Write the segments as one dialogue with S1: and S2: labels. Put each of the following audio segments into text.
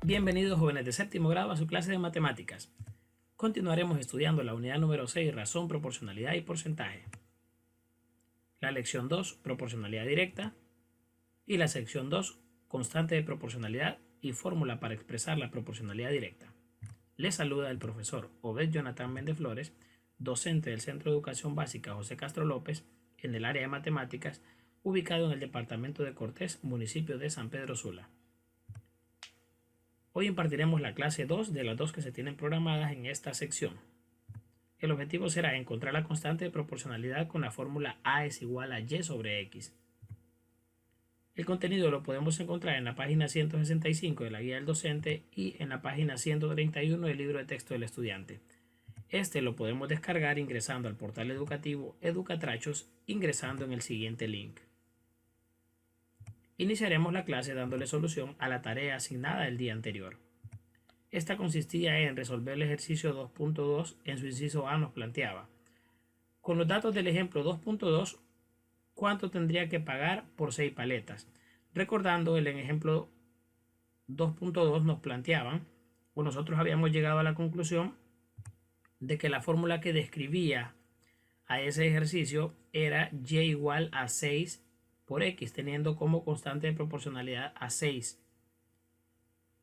S1: Bienvenidos jóvenes de séptimo grado a su clase de matemáticas. Continuaremos estudiando la unidad número 6, razón, proporcionalidad y porcentaje. La lección 2, proporcionalidad directa. Y la sección 2, constante de proporcionalidad y fórmula para expresar la proporcionalidad directa. Les saluda el profesor Obed Jonathan Méndez Flores, docente del Centro de Educación Básica José Castro López, en el área de matemáticas, ubicado en el departamento de Cortés, municipio de San Pedro Sula. Hoy impartiremos la clase 2 de las dos que se tienen programadas en esta sección. El objetivo será encontrar la constante de proporcionalidad con la fórmula A es igual a Y sobre X. El contenido lo podemos encontrar en la página 165 de la guía del docente y en la página 131 del libro de texto del estudiante. Este lo podemos descargar ingresando al portal educativo Educatrachos, ingresando en el siguiente link. Iniciaremos la clase dándole solución a la tarea asignada el día anterior. Esta consistía en resolver el ejercicio 2.2. En su inciso A nos planteaba: con los datos del ejemplo 2.2, ¿cuánto tendría que pagar por 6 paletas? Recordando, el ejemplo 2.2 nos planteaban, o nosotros habíamos llegado a la conclusión de que la fórmula que describía a ese ejercicio era y igual a 6 por x, teniendo como constante de proporcionalidad a 6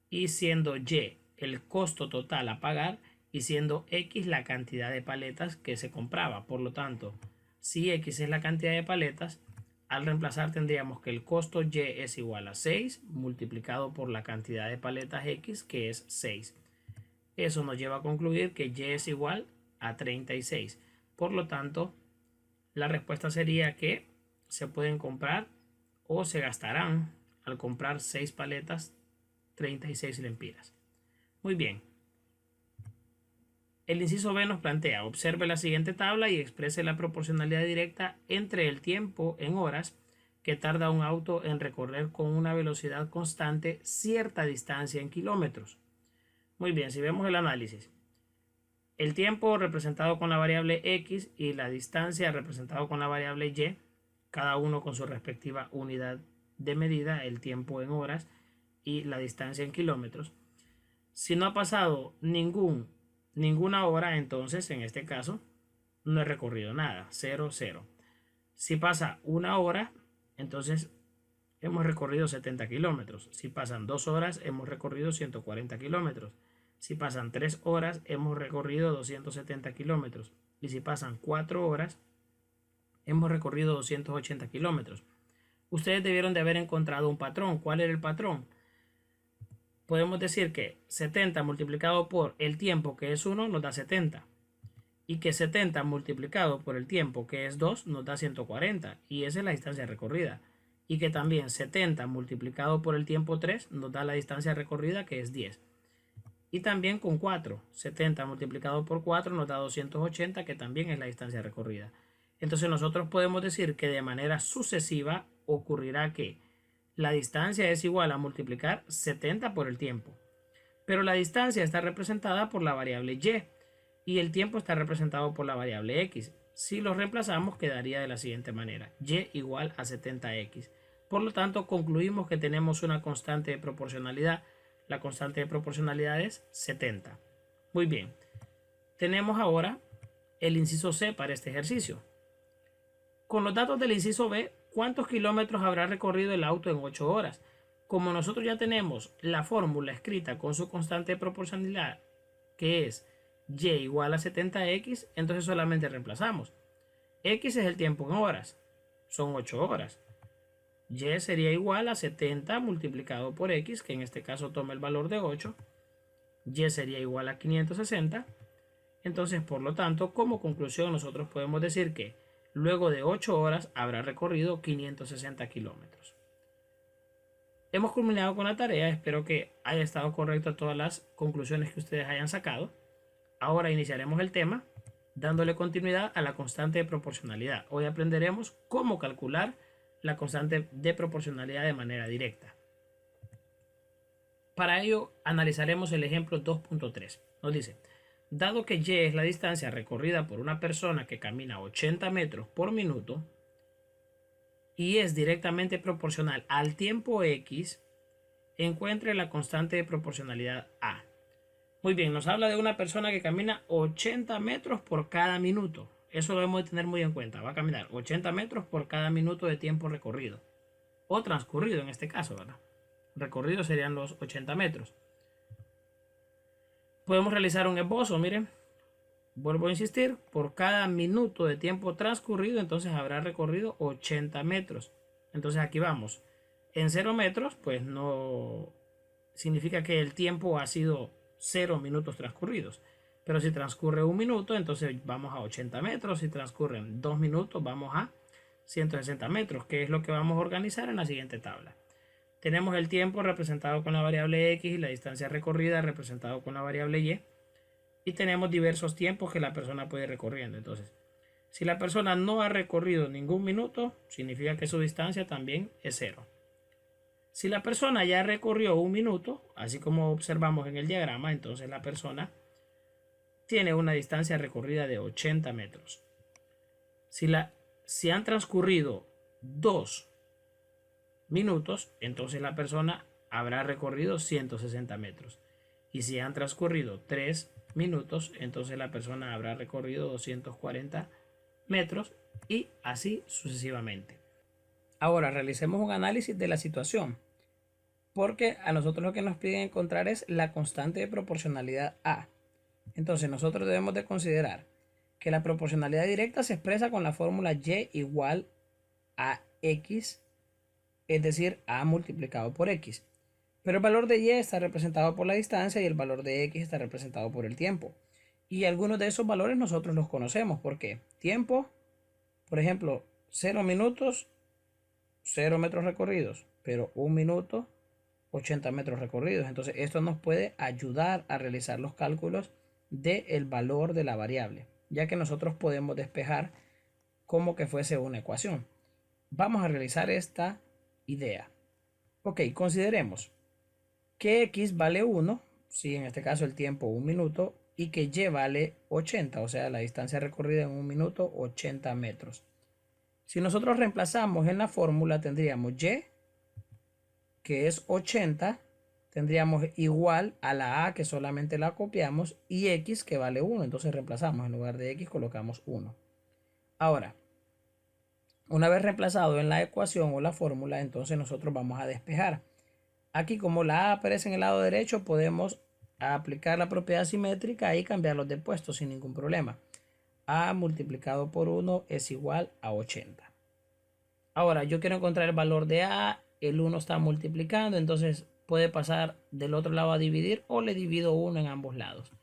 S1: y siendo y el costo total a pagar y siendo x la cantidad de paletas que se compraba. Por lo tanto, si x es la cantidad de paletas, al reemplazar tendríamos que el costo y es igual a 6 multiplicado por la cantidad de paletas x, que es 6. Eso nos lleva a concluir que y es igual a 36. Por lo tanto, la respuesta sería que se pueden comprar o se gastarán al comprar 6 paletas 36 lempiras. Muy bien. El inciso B nos plantea: observe la siguiente tabla y exprese la proporcionalidad directa entre el tiempo en horas que tarda un auto en recorrer con una velocidad constante cierta distancia en kilómetros. Muy bien, si vemos el análisis, el tiempo representado con la variable x y la distancia representado con la variable y, cada uno con su respectiva unidad de medida, el tiempo en horas y la distancia en kilómetros. Si no ha pasado ninguna hora, entonces en este caso no he recorrido nada, 0, 0. Si pasa una hora, entonces hemos recorrido 70 kilómetros. Si pasan 2 horas, hemos recorrido 140 kilómetros. Si pasan 3 horas, hemos recorrido 270 kilómetros. Y si pasan 4 horas, hemos recorrido 280 kilómetros. Ustedes debieron de haber encontrado un patrón. ¿Cuál era el patrón? Podemos decir que 70 multiplicado por el tiempo, que es 1, nos da 70. Y que 70 multiplicado por el tiempo, que es 2, nos da 140. Y esa es la distancia recorrida. Y que también 70 multiplicado por el tiempo 3 nos da la distancia recorrida, que es 10. Y también con 4, 70 multiplicado por 4 nos da 280, que también es la distancia recorrida. Entonces nosotros podemos decir que de manera sucesiva ocurrirá que la distancia es igual a multiplicar 70 por el tiempo, pero la distancia está representada por la variable y el tiempo está representado por la variable x. Si los reemplazamos, quedaría de la siguiente manera: y igual a 70x. Por lo tanto, concluimos que tenemos una constante de proporcionalidad. La constante de proporcionalidad es 70. Muy bien. Tenemos ahora el inciso C para este ejercicio. Con los datos del inciso B, ¿cuántos kilómetros habrá recorrido el auto en 8 horas? Como nosotros ya tenemos la fórmula escrita con su constante de proporcionalidad, que es y igual a 70x, entonces solamente reemplazamos. X es el tiempo en horas, son 8 horas. Y sería igual a 70 multiplicado por x, que en este caso toma el valor de 8. Y sería igual a 560. Entonces, por lo tanto, como conclusión, nosotros podemos decir que luego de 8 horas habrá recorrido 560 kilómetros. Hemos culminado con la tarea. Espero que haya estado correcto todas las conclusiones que ustedes hayan sacado. Ahora iniciaremos el tema dándole continuidad a la constante de proporcionalidad. Hoy aprenderemos cómo calcular la constante de proporcionalidad de manera directa. Para ello analizaremos el ejemplo 2.3. Nos dice: dado que y es la distancia recorrida por una persona que camina 80 metros por minuto y es directamente proporcional al tiempo x, Encuentre la constante de proporcionalidad A. Muy bien, nos habla de una persona que camina 80 metros por cada minuto. Eso lo debemos de tener muy en cuenta. Va a caminar 80 metros por cada minuto de tiempo recorrido. O transcurrido en este caso, ¿verdad? Recorrido serían los 80 metros. Podemos realizar un esbozo, miren. Vuelvo a insistir, por cada minuto de tiempo transcurrido, entonces habrá recorrido 80 metros. Entonces aquí vamos. En 0 metros, pues no significa que el tiempo ha sido 0 minutos transcurridos. Pero si transcurre 1 minuto, entonces vamos a 80 metros. Si transcurren 2 minutos, vamos a 160 metros, que es lo que vamos a organizar en la siguiente tabla. Tenemos el tiempo representado con la variable X y la distancia recorrida representado con la variable Y. Y tenemos diversos tiempos que la persona puede ir recorriendo. Entonces, si la persona no ha recorrido ningún minuto, significa que su distancia también es 0. Si la persona ya recorrió 1 minuto, así como observamos en el diagrama, entonces la persona tiene una distancia recorrida de 80 metros. Si han transcurrido 2 minutos, entonces la persona habrá recorrido 160 metros. Y si han transcurrido 3 minutos, entonces la persona habrá recorrido 240 metros y así sucesivamente. Ahora realicemos un análisis de la situación, porque a nosotros lo que nos piden encontrar es la constante de proporcionalidad A. Entonces nosotros debemos de considerar que la proporcionalidad directa se expresa con la fórmula Y igual a X, es decir, A multiplicado por X. Pero el valor de Y está representado por la distancia y el valor de X está representado por el tiempo. Y algunos de esos valores nosotros los conocemos. ¿Por qué? Tiempo, por ejemplo, 0 minutos, 0 metros recorridos, pero 1 minuto, 80 metros recorridos. Entonces esto nos puede ayudar a realizar los cálculos del valor de la variable, ya que nosotros podemos despejar como que fuese una ecuación. Vamos a realizar esta idea. Ok, consideremos que X vale 1, si en este caso el tiempo 1 minuto, y que Y vale 80, o sea, la distancia recorrida en 1 minuto, 80 metros. Si nosotros reemplazamos en la fórmula, tendríamos Y, que es 80, tendríamos igual a la A, que solamente la copiamos, y X, que vale 1. Entonces reemplazamos, en lugar de X colocamos 1. Ahora, una vez reemplazado en la ecuación o la fórmula, entonces nosotros vamos a despejar. Aquí, como la A aparece en el lado derecho, podemos aplicar la propiedad simétrica y cambiarlos de puesto sin ningún problema. A multiplicado por 1 es igual a 80. Ahora, yo quiero encontrar el valor de A. El 1 está multiplicando, entonces puede pasar del otro lado a dividir, o le divido 1 en ambos lados.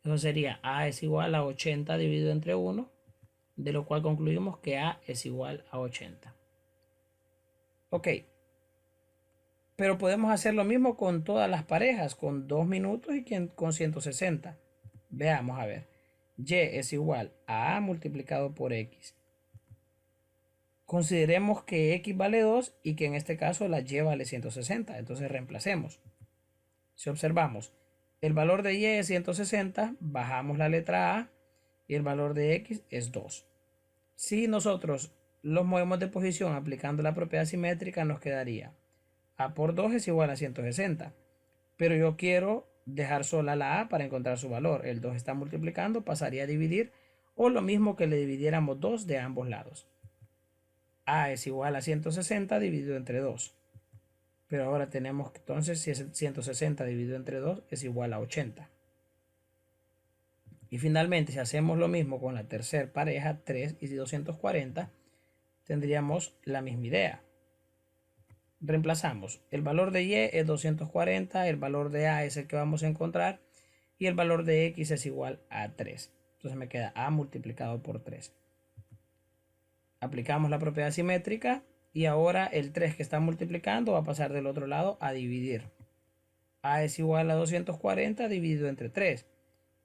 S1: Eso sería A es igual a 80 dividido entre 1, de lo cual concluimos que A es igual a 80. Ok. Pero podemos hacer lo mismo con todas las parejas, con 2 minutos y con 160. Veamos, a ver. Y es igual a A multiplicado por X. Consideremos que X vale 2 y que en este caso la Y vale 160. Entonces reemplacemos. Si observamos, el valor de Y es 160, bajamos la letra A y el valor de X es 2. Si nosotros los movemos de posición aplicando la propiedad simétrica, nos quedaría A por 2 es igual a 160. Pero yo quiero dejar sola la A para encontrar su valor. El 2 está multiplicando, pasaría a dividir, o lo mismo que le dividiéramos 2 de ambos lados. A es igual a 160 dividido entre 2. Pero ahora tenemos que, entonces, si es 160 dividido entre 2 es igual a 80. Y finalmente, si hacemos lo mismo con la tercera pareja, 3 y 240, tendríamos la misma idea. Reemplazamos. El valor de Y es 240, el valor de A es el que vamos a encontrar y el valor de X es igual a 3. Entonces me queda A multiplicado por 3. Aplicamos la propiedad simétrica y ahora el 3 que está multiplicando va a pasar del otro lado a dividir. A es igual a 240 dividido entre 3.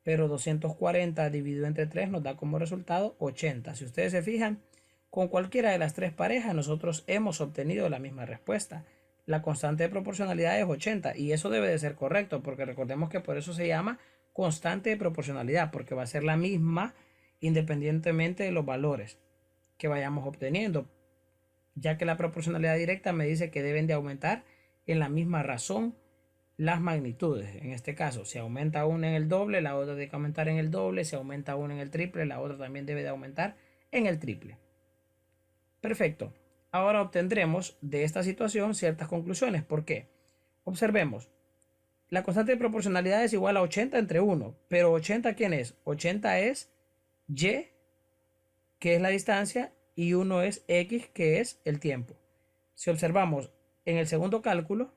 S1: Pero 240 dividido entre 3 nos da como resultado 80. Si ustedes se fijan, con cualquiera de las tres parejas nosotros hemos obtenido la misma respuesta. La constante de proporcionalidad es 80 y eso debe de ser correcto, porque recordemos que por eso se llama constante de proporcionalidad, porque va a ser la misma independientemente de los valores que vayamos obteniendo, ya que la proporcionalidad directa me dice que deben de aumentar en la misma razón las magnitudes. En este caso, si aumenta una en el doble, la otra debe aumentar en el doble. Si aumenta una en el triple, la otra también debe de aumentar en el triple. Perfecto. Ahora obtendremos de esta situación ciertas conclusiones. ¿Por qué? Observemos. La constante de proporcionalidad es igual a 80 entre 1. Pero 80, ¿quién es? 80 es y, que es la distancia, y 1 es x, que es el tiempo. Si observamos en el segundo cálculo,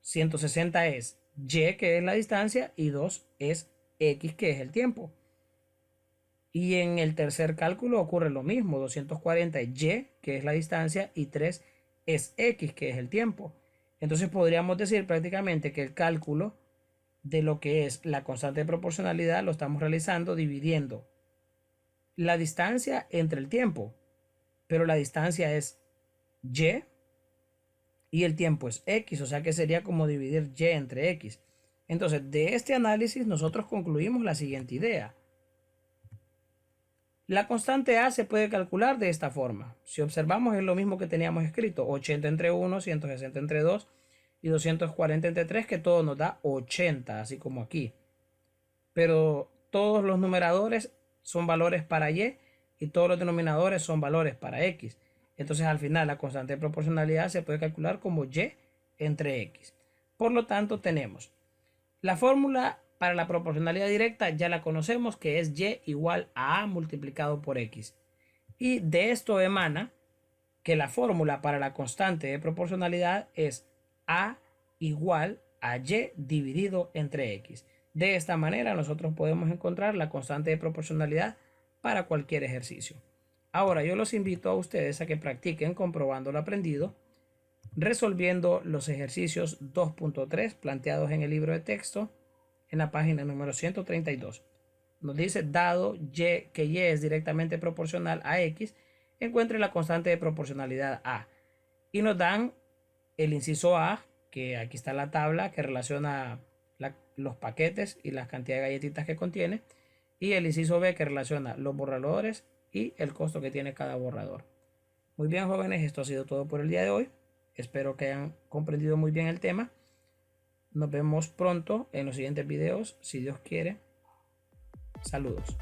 S1: 160 es y, que es la distancia, y 2 es x, que es el tiempo. Y en el tercer cálculo ocurre lo mismo, 240 es y, que es la distancia, y 3 es x, que es el tiempo. Entonces podríamos decir prácticamente que el cálculo de lo que es la constante de proporcionalidad lo estamos realizando dividiendo la distancia entre el tiempo, pero la distancia es y el tiempo es x, o sea que sería como dividir y entre x. Entonces, de este análisis nosotros concluimos la siguiente idea. La constante A se puede calcular de esta forma. Si observamos es lo mismo que teníamos escrito, 80 entre 1, 160 entre 2 y 240 entre 3, que todo nos da 80, así como aquí. Pero todos los numeradores son valores para y todos los denominadores son valores para x. Entonces al final la constante de proporcionalidad se puede calcular como y entre x. Por lo tanto tenemos la fórmula para la proporcionalidad directa, ya la conocemos, que es y igual a multiplicado por x. Y de esto emana que la fórmula para la constante de proporcionalidad es a igual a y dividido entre x. De esta manera nosotros podemos encontrar la constante de proporcionalidad para cualquier ejercicio. Ahora yo los invito a ustedes a que practiquen comprobando lo aprendido, resolviendo los ejercicios 2.3 planteados en el libro de texto en la página número 132. Nos dice, dado que y es directamente proporcional a x, encuentre la constante de proporcionalidad a. Y nos dan el inciso A, que aquí está la tabla que relaciona los paquetes y la cantidad de galletitas que contiene, y el inciso B, que relaciona los borradores y el costo que tiene cada borrador. Muy bien, jóvenes, esto ha sido todo por el día de hoy. Espero que hayan comprendido muy bien el tema. Nos vemos pronto en los siguientes videos, si Dios quiere. Saludos.